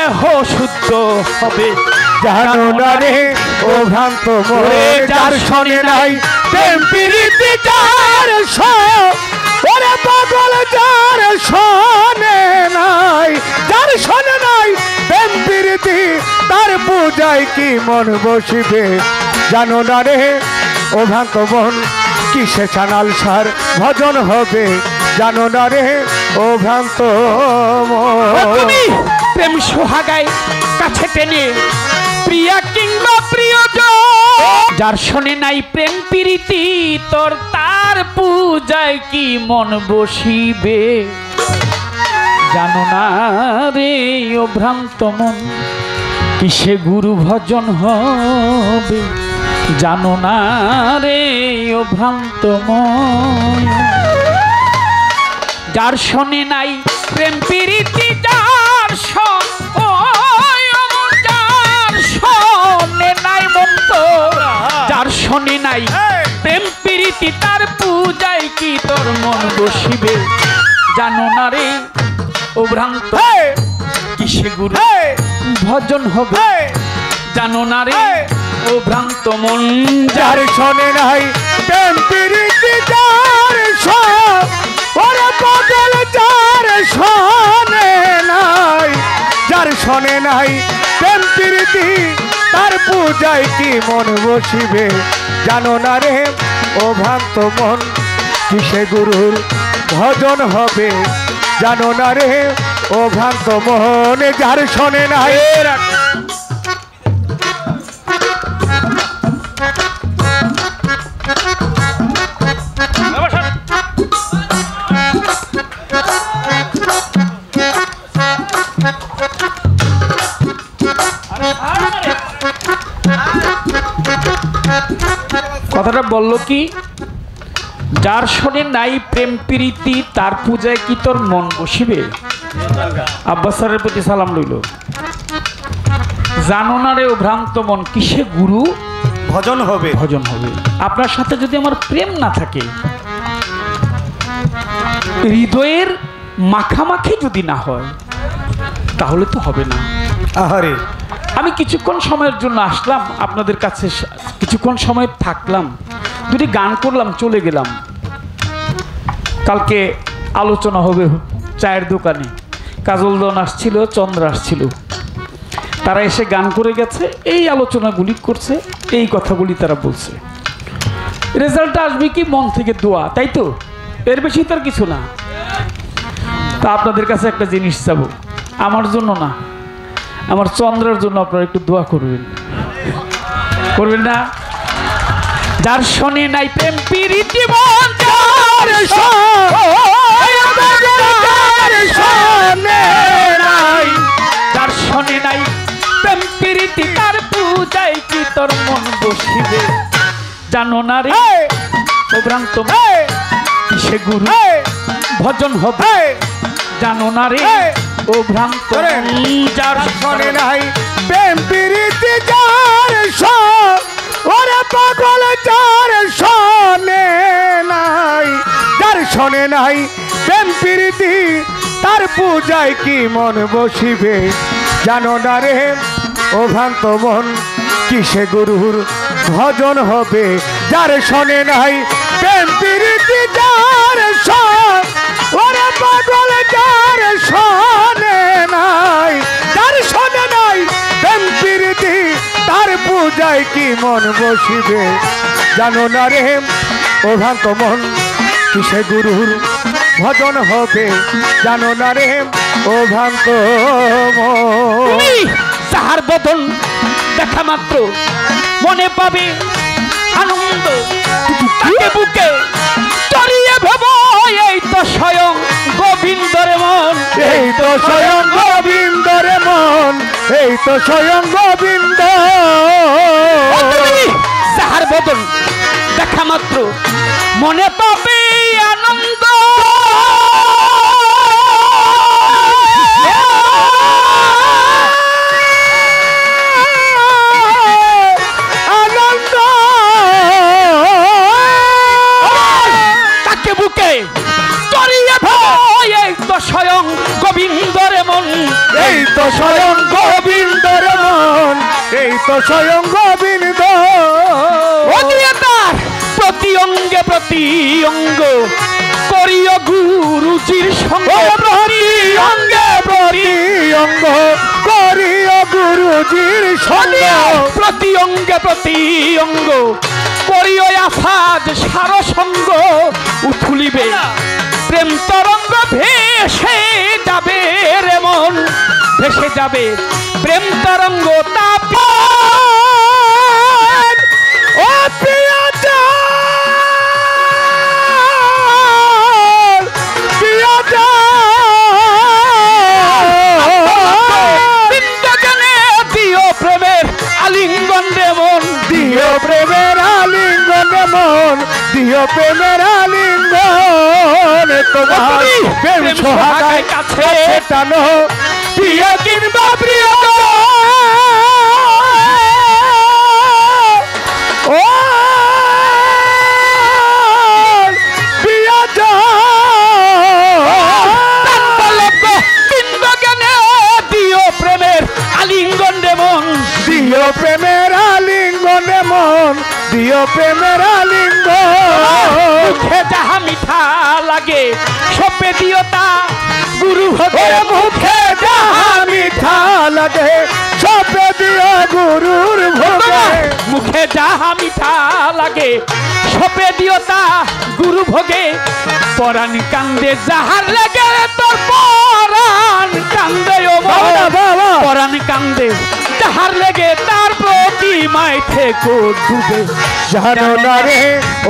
দেহ শুদ্ধ হবে জানো না রে ও ভ্রান্ত মনে যার শোনে নাই প্রেম প্রীতি যার ওরে পাগল যার শোনে নাই যার শোনে নাই প্রেম প্রীতি তার পূজায় কি মন বসিবে জানো না রে ও ভ্রান্ত মন কিসে চানাল সার ভজন হবে জানো না রে ও ভ্রান্ত মন প্রেম সোহাগায় কাছে টেনে প্রিয়া কিংবা প্রিয়জন যার শোনে নাই প্রেম প্রীতি তোর তার পূজায় কি মন বসিবে জানো না রে ও ভ্রান্ত মন কিসে গুরু ভজন হবে জানো না রে ও ভ্রান্ত মন যার শোনে নাই প্রেম প্রীতি যার শোনে নাই মন্ত যার শোনে নাই প্রেম প্রীতি তার পূজায় কি তোর মন বসিবে জানো না রে ও ভ্রান্ত কিসে গুরু ভজন হবে জানো না রে ও ভ্রান্ত মন যার শোনে নাই প্রেম প্রীতি যার ওরে পাগল যার শোনে নাই যার শোনে নাই প্রেম প্রীতি তার পূজায় কি মন বসিবে জানো না রে ও ভ্রান্ত মন কিসে গুরুর ভজন হবে জানো না রে ও ভ্রান্ত মন যার শোনে নাই কথাটা বললো কি যার শোনে নাই প্রেম প্রীতি তার পূজায় কি তোর মন বসিবে আব্বাস স্যারের প্রতি সালাম রইল জানো না রে ও ভ্রান্ত মন কিসে গুরু ভজন হবে আপনার সাথে যদি আমার প্রেম না থাকে হৃদয়ের মাখামাখি যদি না হয় তাহলে তো হবে না আহারে আমি কিছুক্ষণ সময়ের জন্য আসলাম আপনাদের কাছে কিছুক্ষণ সময় থাকলাম দুটি গান করলাম চলে গেলাম কালকে আলোচনা হবে চায়ের দোকানে কাজল দন আসছিল চন্দ্র আসছিল তারা এসে গান করে গেছে এই আলোচনাগুলি করছে এই কথাগুলি তারা বলছে রেজাল্টটা আসবে কি মন থেকে দোয়া তাই তো এর বেশি তার কিছু না তা আপনাদের কাছে একটা জিনিস চাবো আমার জন্য না আমার চন্দ্রের জন্য আপনারা একটু দোয়া করবেন না যার শোনে নাই প্রেম প্রীতি যার শোনে নাই প্রেম প্রীতি তার পূজায় কি তোর মন বসিবে জানো না রে ও ভ্রান্ত কিসে গুরু ভজন হবে জানো না রে ও ভ্রান্ত যার শোনে নাই প্রেম প্রীতি যার ওরে পাগল যার শোনে নাই যার শোনে নাই প্রেম প্রীতি তার পূজায় কি মন বসিবে জানো না রে ও ভ্রান্ত মন কিসে গুরুর ভজন হবে যার শোনে নাই প্রেম প্রীতি যার ওরে পাগল যার শোনে নাই যার শোনে নাই প্রেম প্রীতি তার পূজায় কি মন বসিবে জানো না রে ও ভ্রান্ত মন কিসে গুরুর ভজন হবে জানো না রে ও ভ্রান্ত মন তাহার বদন দেখা মাত্র মনে পাবে আনন্দ তাকে বুকে জড়িয়ে ভেব এই তো স্বয়ং গোবিন্দরে মন এই তো স্বয়ং গোবিন্দরে মন এই তো স্বয়ং গোবিন্দ তাহার বদন দেখা মাত্র মনে পাবে আনন্দ স্বয়ং গোবিন্দর মন, এই তো স্বয়ং গোবিন্দ। তার প্রতি অঙ্গে প্রতি অঙ্গ করিও গুরুজির সঙ্গে, প্রতি অঙ্গে প্রতি অঙ্গ করিও গুরুজির সঙ্গ, প্রতি অঙ্গে প্রতি অঙ্গ করিও আফাজ সার সঙ্গ। উথুলিবে প্রেম তরঙ্গ ভেসে যাবে রে মন, ভেসে যাবে প্রেম তরঙ্গ তাপ। ও প্রিয় দিও প্রেমের আলিঙ্গন রে মন, দিও প্রেমের আলিঙ্গন মন, দিও প্রেমের আলিঙ্গন। তোমার প্রেম সোহাগায় কাছে টানো, প্রিয় কিংবা প্রিয় ও দিও প্রেমের আলিঙ্গন রে মন, দিও প্রেমের আলিঙ্গন মন, দিও প্রেমের আলিঙ্গন। মুখে যাহা মিঠা লাগে সপে দিও তা গুরু ভোগে, মুখে যাহা মিঠা লাগে সপে দিও গুরুর ভোগে। মুখে যাহা মিঠা লাগে সপে দিও তা গুরু ভোগে। পরাণ কান্দে যাহার লাগে তোর পরাণ কান্দে, ও বাবা পরাণ কান্দে যাহার লেগে তার প্রতিমায় থেকো ডুবে। জানো না রে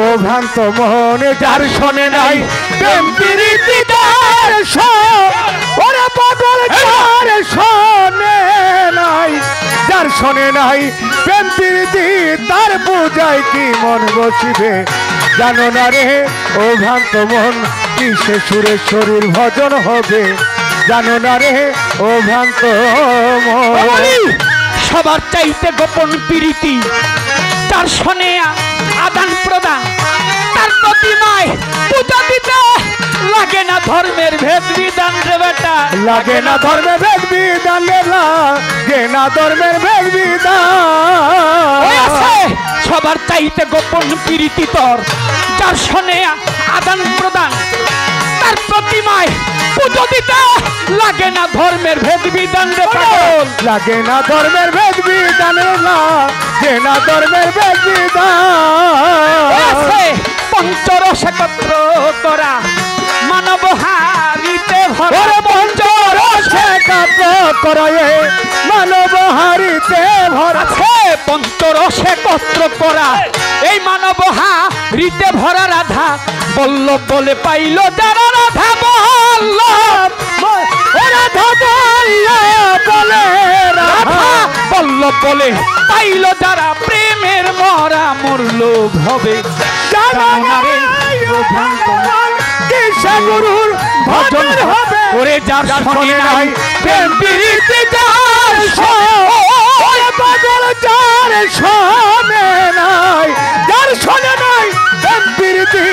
ও ভ্রান্ত মন, যার শোনে নাই প্রেম প্রীতি তার ওরে পাগল, যার শোনে নাই, যার শোনে নাই প্রেম প্রীতি তার পূজায় কি মন বসিবে। জানো না রে ও ভ্রান্ত মন, কিসে সুরে শরীর ভজন হবে। জানো না রে ও ভ্রান্ত মন। সবার চাইতে গোপন প্রীতি, তার শোনে আদান প্রদান, তার প্রতিমায় পূজা দিতে লাগে না ধর্মের ভেদ বিধান রে বেটা, লাগে না ধর্মের ভেদ বিধান, লাগে না ধর্মের ভেদ বিধান। সবার চাইতে গোপন প্রীতি তোর, যার শোনে আদান প্রদান, তার প্রতিমায় পুজো দিতে লাগে না ধর্মের ভেদ বিধান রে পাগল, লাগে না ধর্মের ভেদ বিধান, লাগে না ধর্মের ভেদ বিধান। পঞ্চরস একত্র করা মানব হারিতে ভরা, পঞ্চরস একত্র করে মানব হারিতে ভরা। পঞ্চরস একত্র করা এই মানব হারিতে ভরা। রাধা বল্লভ বলে পাইল যারা, রাধা বল্লভ, রাধা বলে, রাধা বল্লভ বলে পাইল যারা, প্রেমের মরা মরল ভবে। কিসে গুরুর ভজন হবে, ওরে যার শোনে নাই প্রেম প্রীতি যার ওরে পাগল, যার শোনে নাই, যার শোনে নাই প্রেম প্রীতি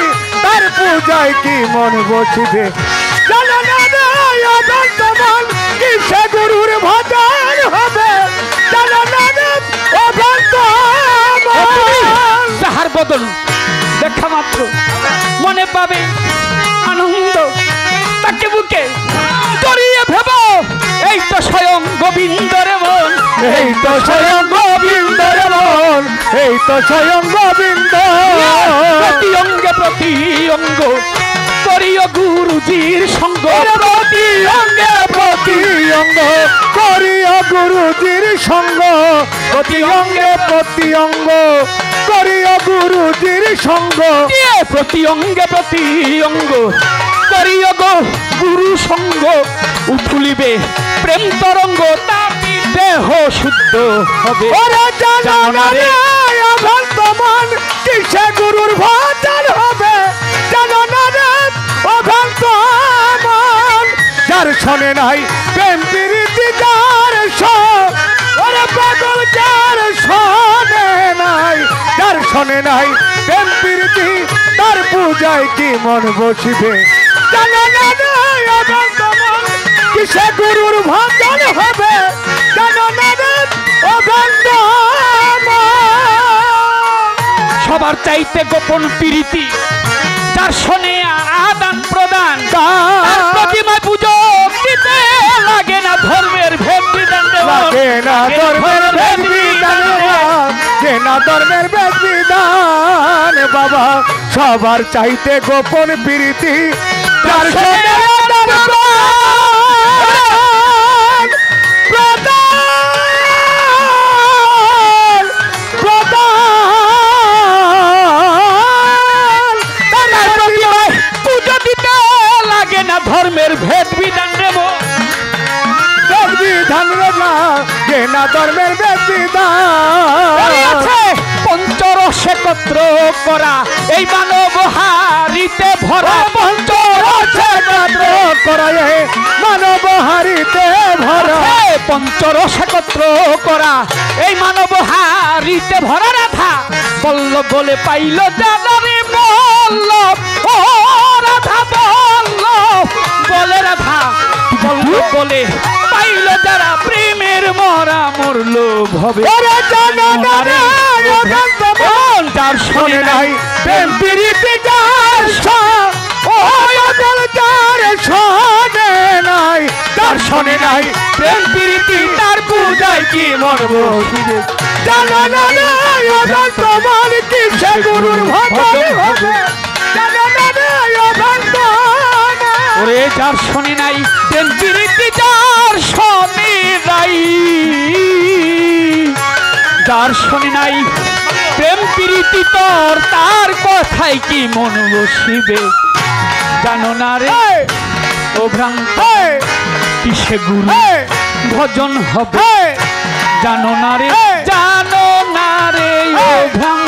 তার পূজায় কি মন বসিবে। জানো না রে অনন্ত মন, কিসে গুরুর ভজন হবে। জানো না রে অনন্ত মন, যাহার বদন দেখা মাত্র মনে পাবে আনন্দ, তাকে বুকে জড়িয়ে ভেব এই তো স্বয়ং গোবিন্দর মন, এই তো স্বয়ং গোবিন্দর মন, এই তো স্বয়ং গোবিন্দ। প্রতি অঙ্গে প্রতি অঙ্গ করিও গুরুজির সঙ্গ, প্রতি অঙ্গে প্রতি অঙ্গ করিও গুরুজির সঙ্গ, প্রতি অঙ্গে প্রতি অঙ্গ করিও গুরুজির সঙ্গ। প্রতি অঙ্গে প্রতি অঙ্গ করিও গো গুরু সঙ্গ। উঠুলিবে প্রেম তরঙ্গ, তাপি দেহ শুদ্ধ হবে। ওরে জানো না রে অনন্ত মন, কিসে গুরুর ভজন হবে। জানো না রে অনন্ত মন, যার শোনে নাই প্রেম প্রীতি যার ওরে পাগল, যার শোনে নাই, যার শোনে নাই প্রেম প্রীতি তার পূজায় কি মন বসিবে। জানো না রে অনন্ত মন, কিসে গুরুর ভজন হবে জানো না রে ও ভ্রান্ত সবার চাইতে গোপন প্রীতি, যার শোনে আদান প্রদান, তার প্রতিমায় পুজো দিতে লাগে না ধর্মের ভেদ বিধান দেওয়া, লাগে না ধর্মের ভেদ বিধান, লাগে না ধর্মের ভেদ বিধান বাবা। সবার চাইতে গোপন প্রীতি, যার শোনে আদান প্রদান, প্রদান, প্রদান, তার প্রতিমায় পুজো দিতে লাগে না ধর্মের ভেদ বিধান দেব, ভেদ বিধান লাগে না ধর্মের ভেদ বিধান। আছে পঞ্চরস একত্র করা এই মানব হারিতে ভরা, পঞ্চরস একত্র করা এই মানব হারিতে ভরা, পঞ্চরস একত্র করা এই মানব হারিতে ভরা। রাধা বল্লভ বলে পাইল জানারে বল্লভ, ও রাধা বল্লভ বলে, রাধা বল্লভ বলে পাইল যারা প্রেমের মরা মরল ভবে। ওরে জানো না রে ও ভ্রান্ত মন, যার শোনে নাই প্রেম প্রীতি যার ও পাগল যার শোনে নাই, যার শোনে নাই প্রেম প্রীতি তার পূজায় কি মরব। জানো না রে ও ভ্রান্ত মন, কিসে গুরুর ভজন হবে জানো না রে ও ভ্রান্ত মন। ওরে যার শোনে নাই প্রেম প্রীতি, যার শোনে নাই, যার শোনে নাই প্রেম প্রীতি তোর, তার কথাই কি মন বসিবে। জানো না রে ও ভ্রান্ত কিসে গুরু ভজন হবে, জানো না রে, জানো না রে ও ভ্রান্ত